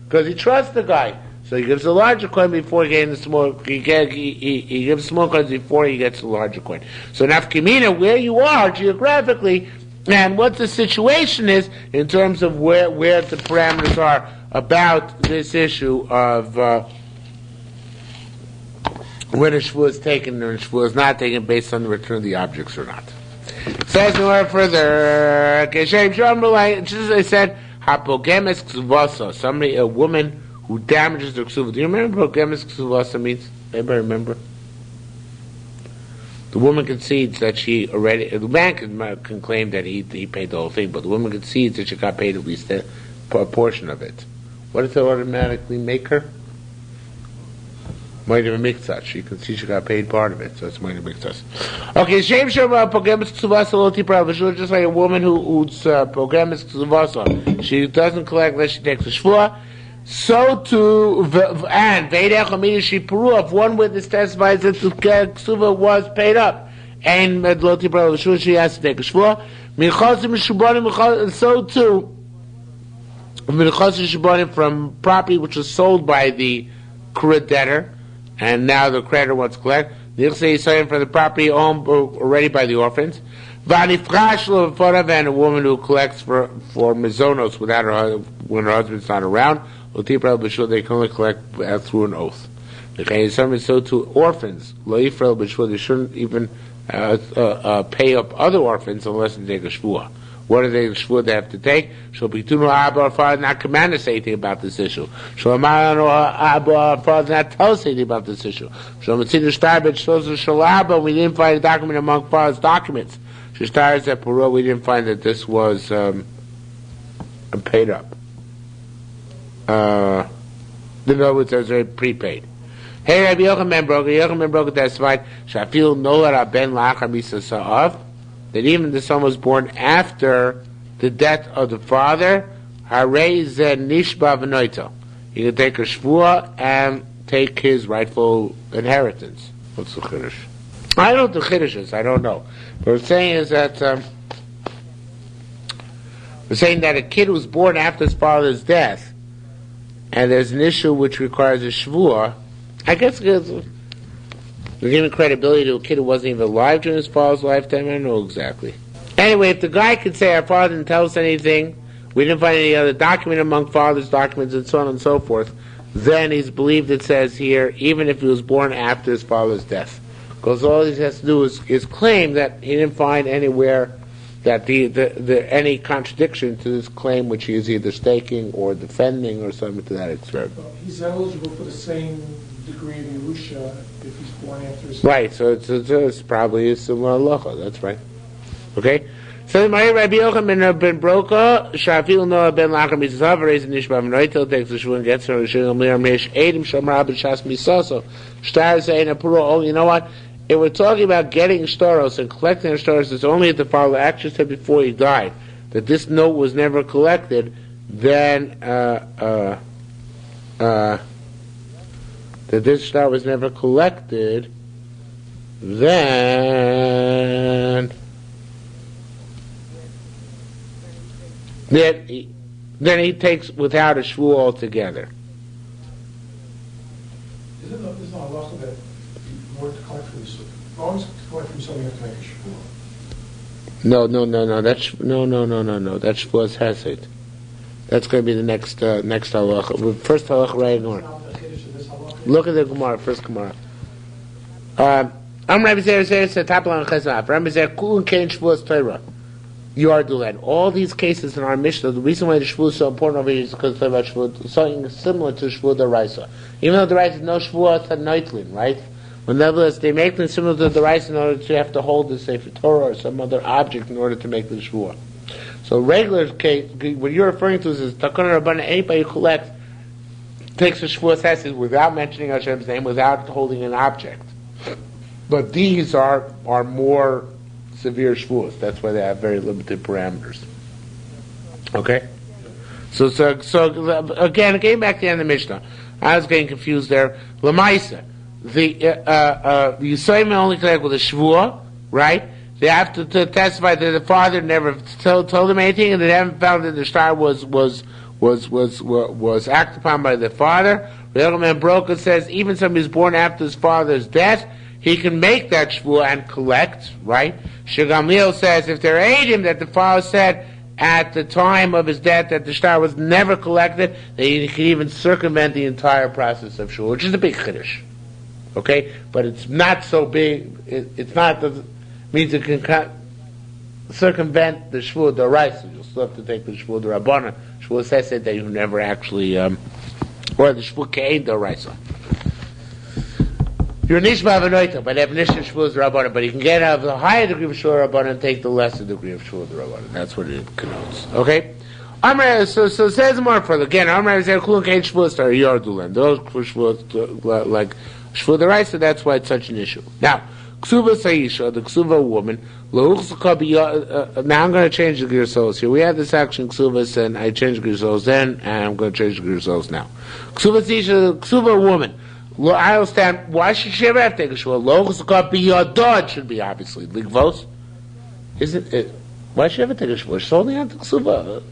because he trusts the guy. So he gives a larger coin before getting the small. He gives small coins before he gets the larger coin. So nafkamina, where you are geographically, and what the situation is in terms of where the parameters are about this issue of when a shvuah is taken and a shvuah is not taken based on the return of the objects or not. Says no further. Just as I said, hapogemes ksuvasa, somebody, a woman who damages the ksuva. Do you remember what pogemes ksuvasa means? Anybody remember? The woman concedes that she already. The man can claim that he paid the whole thing, but the woman concedes that she got paid at least a portion of it. What does it automatically make her? Might have mixed us. She can see she got paid part of it, so it's might have mixed us. Okay, shame shema pogemes ksuvasa lo tipra. Just like a woman who's pogemes ksuvasa, she doesn't collect unless she takes a shvuah. So too, and veidech amidishi peru. If one witness testifies that the ksuva was paid up, and lo tipra she has to take a shvuah. So too, from property which was sold by the creditor, and now the creditor wants to collect. The Yichsei from the property owned already by the orphans. And a woman who collects for mizonos without when her husband's not around. They can only collect through an oath. So to orphans, they shouldn't even pay up other orphans unless they take a shvuah. What are they shvuah they have to take? Shall be tunu abba or father not command us anything about this issue. Shall amar no abba or father not tell us anything about this issue. Shall mitzinu starbit shal abba. We didn't find a document among father's documents. Shistars at Puro, we didn't find that this was paid up. The note says very prepaid. Hey, Rabbi Yochanan ben Broga testified. Shafil nolar ben lachar misasa'av. That even the son was born after the death of the father, harei ze nishba v'noito. He can take a shvuah and take his rightful inheritance. What's the chiddush? I don't know what the chiddush is. I don't know. But what we're saying is that we're saying that a kid who's born after his father's death, and there's an issue which requires a shvuah. I guess we're giving credibility to a kid who wasn't even alive during his father's lifetime. I don't know exactly. Anyway, if the guy could say, our father didn't tell us anything, we didn't find any other document among father's documents, and so on and so forth, then he's believed, it says here, even if he was born after his father's death. Because all he has to do is claim that he didn't find anywhere that any contradiction to this claim which he is either staking or defending or something to that extent. He's eligible for the same degree of Yerusha if he's born after his... Right, so it's probably a similar halacha, that's right. Okay? So Rabbi Yochanan ben Broka, Shafil Noah ben Lachar Misav, Reis Nishba V'Noitel, takes the Shvu and gets her, Shil Mir Mesh Edim Shamra B'Shas Misaso, Shtar saying a Puro, oh, you know what? If we're talking about getting shtaros and collecting shtaros, it's only if the father actually said before he died that this note was never collected, then that this shtar was never collected, then he takes without a shvu altogether. Isn't a halacha that more to collect from yourself? Always collect from yourself, you have to make a shvuah. No. That's That's shvuah's hesed. That's going to be the next halacha. First halacha right in order. Look at the Gemara. First Gemara. Rabbi Zer said Taplan Chesaf. Rabbi Zer Kulun Kein Shvuah's Torah. You are the land. All these cases in our Mishnah, the reason why the Shvuah is so important over here is because it's about Shvuah, something similar to Shvuah D'Oraisa. Even though the D'Oraisa is no Shvuah, it's a Noitlin, right? But nevertheless, they make them similar to the D'Oraisa in order to have to hold the Sefer Torah or some other object in order to make the Shvuah. So regular case, what you're referring to is Takana Rabbana, anybody who collects, takes a Shvuah Hesed without mentioning Hashem's name, without holding an object. But these are more severe shvuos. That's why they have very limited parameters. Okay? So again, getting back to the end of the Mishnah, I was getting confused there. Lamaisa, the Yisraelim only connect with a Shavuos, right? They have to testify that the father never told them anything, and they haven't found that the star was acted upon by the father. The Yochanan Broka says even somebody who's born after his father's death, he can make that Shavuos and collect, right? Gamliel says if there ain't him that the father said at the time of his death that the star was never collected, then he can even circumvent the entire process of Shavuos, which is a big chiddush. Okay? But it's not so big, it's not, means it can circumvent the Shavuos d'oraisa. You'll still have to take the Shavuos d'Rabbanan. Shavuos says that you never actually, or the Shavuos ke'ein d'oraisa. You're nishma v'noita by definition of Shavuos d'Rabbanan, but you can get out of the higher degree of Shavuos d'Rabbanan and take the lesser degree of Shavuos d'Rabbanan. That's what it connotes. Okay? So it says more further. Again, Amar is there kulun ke'ein Shavuos are yardulan. Those Shavuos like Shavuos d'oraisa, that's why it's such an issue. Now, Ksuva Saisha, the Ksuva woman, now I'm going to change the Gersos here. We had this action Ksuvas, and I changed the Gersos then, and I'm going to change the Gersos now. Ksuva Saisha, the Ksuva woman, I understand, why should she ever have to take a Shavuos? Lo Chukah B'Yadod should be, obviously. Ligvos? Isn't it? Why should she ever take a Shavuos? She's only on the Ksuva.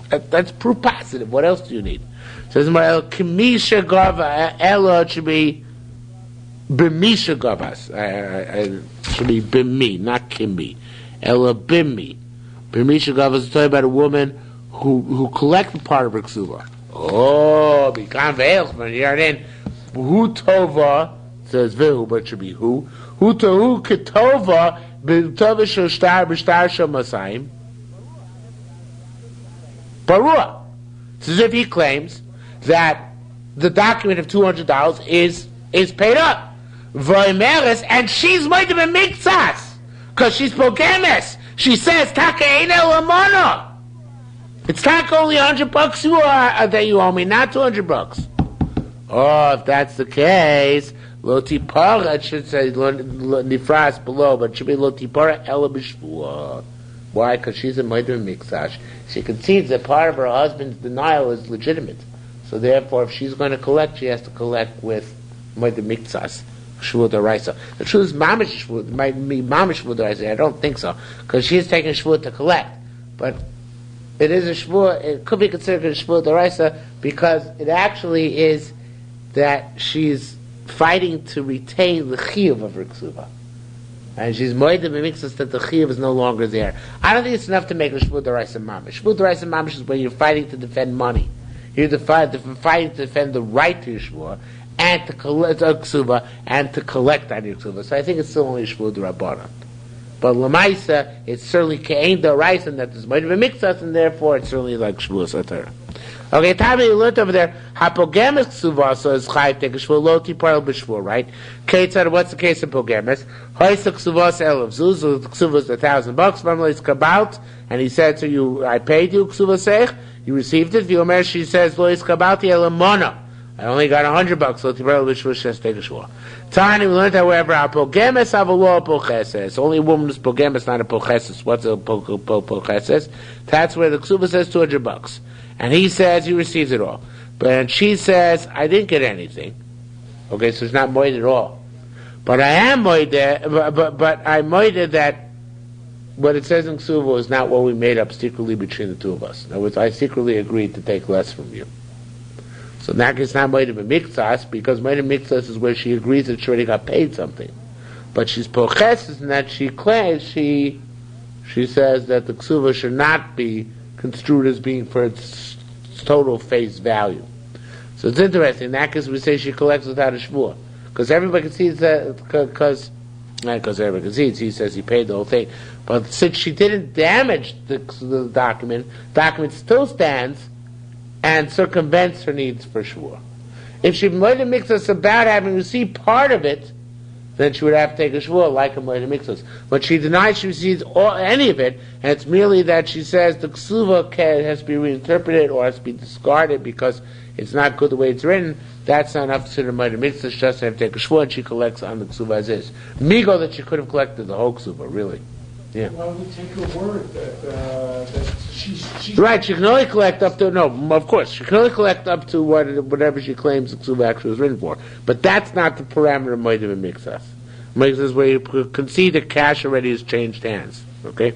That's proof positive. What else do you need? It says, Kimisha Gava, Ella should be B'misha Gavas. Should be B'mi, not Kimbi. Ella B'mi. B'misha Gavas is talking about a woman who collected part of her ksuva. Oh, B'kan Ve'els, but here then, Hu Tova, says Vihu, but it should be Hu. Hu Tohu Ketova, B'tova Shostar, B'shtar Shomasayim. Barua. It's as if he claims that the document of $200 is paid up. Voimeres, and she's might have been miktsas, because she's pogemes. She says, Taka Eina Lamona. It's Taka only $100 that you owe me, not $200. Oh, if that's the case, Lo Tipara, it should say Nifras below, but it should be Lo Tipara Ela B'Shvuah. Why? Because she's a Moidim Miksash. She concedes that part of her husband's denial is legitimate. So therefore, if she's going to collect, she has to collect with Moidim Miksas. Shavuos d'oraisa. The truth is, mamish Shavuos might be mamish Shavuos d'oraisa. I don't think so, because she is taking a Shavuos to collect. But it is a Shavuos. It could be considered a Shavuos d'oraisa because it actually is that she's fighting to retain the chiyuv of her ksuva, and she's moedim b'miksos that the chiyuv is no longer there. I don't think it's enough to make a Shavuos d'oraisa mamish. Shavuos d'oraisa mamish is when you're fighting to defend money. You're fighting to defend the right to your Shavuos, and to collect a ksuba, and to collect on your ksuba. So I think it's still only Shavuos d'Rabbanan. But Lamaisa, it's certainly Ke'ein d'oraisa, and that there's might have a mixus, and therefore it's certainly like Shavuos Atara. Okay, Tami, you learned over there, Hapogemes ksuva, so is Chayv, take a Shavuos, lo tiparel b'Shavuos, right? Ketzad, what's the case of Pogemes? Hoysa ksuvos elav zuz, so the ksuva is $1,000, Mamleis kabalt, and he said to you, I paid you ksuva seich, you received it, V'yomer, she says, lo is kabalti elamona. I only got $100, so Tibrel B'Shvuah has to take a Shavuos. Tani, we learned, however, Pogemes avalo pocheses. Only a woman is pogemes, not a pocheses. What's a pocheses? That's where the Ksuba says $200. And he says he receives it all. But she says, I didn't get anything. Okay, so it's not moed at all. But I am moed, but I moed that what it says in Ksuba is not what we made up secretly between the two of us. In other words, I secretly agreed to take less from you. So in that case, not Moedim Miktsas, because Moedim Miktsas is where she agrees that she already got paid something. But she's Pocheses in that she claims, she says that the Ksuva should not be construed as being for its total face value. So it's interesting. In that case, we say she collects without a Shavuos. Because everybody concedes that, not because everybody concedes, he says he paid the whole thing. But since she didn't damage the document still stands, and circumvents her needs for Shavuos. If she Moedim Miksos about having received part of it, then she would have to take a Shavuos like a Moedim Miksos. But she denies she receives any of it, and it's merely that she says the Ksuva has to be reinterpreted or has to be discarded because it's not good the way it's written. That's not enough to consider Moedim Miksos. She just have to take a Shavuos, and she collects on the Ksuva as is. Migo that she could have collected the whole Ksuva, really. Yeah. Why don't we take her word that she's... Right, she can only collect up to, no, of course, she can only collect up to whatever she claims the ksuba actually was written for. But that's not the parameter of Moedim and Mixas. Mixas where you concede that cash already has changed hands. Okay?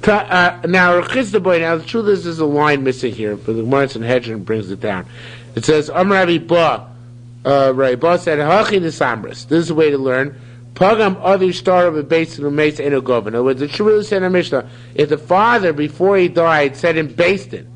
Now, the truth is there's a line missing here, but the Gemara in Hedron brings it down. It says, Ravi Ba said, Hachi Nisamris. This is the way to learn. Pagam other star of a base in the mace in a governor. With the Shavuos said in Mishnah, if the father before he died said in Basin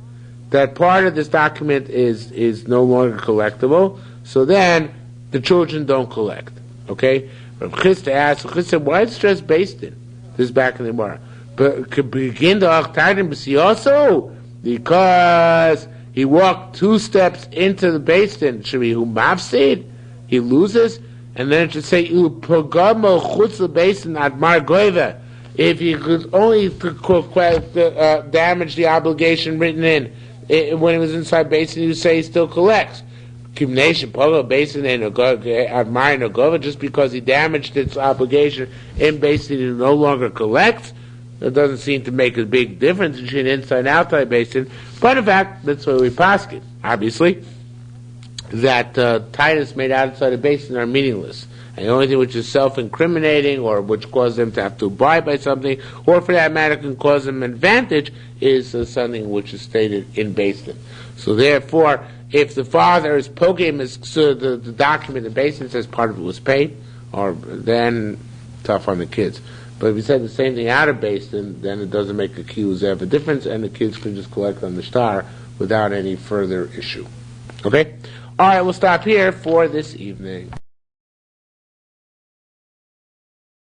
that part of this document is no longer collectible, so then the children don't collect. Okay? Rav Chisda asked, Chisda said, why is stress Basin? This is back in the Gemara. But could begin the Achtaydim also because he walked 2 steps into the Basin. Should be who mafsid? He loses. And then it should say, if you could only damage the obligation written in when it was inside basin, you say he still collects. Just because he damaged its obligation in basin, he no longer collects. That doesn't seem to make a big difference between inside and outside basin. But in fact, that's what we paskin, obviously. That titles made outside the basin are meaningless. And the only thing which is self-incriminating or which causes them to have to abide by something, or for that matter can cause them advantage, is something which is stated in basin. So therefore, if the father is poking the document in basin says part of it was paid, or then tough on the kids. But if you said the same thing out of basin, then it doesn't make a kibbutz have a difference, and the kids can just collect on the star without any further issue. Okay? All right, we'll stop here for this evening.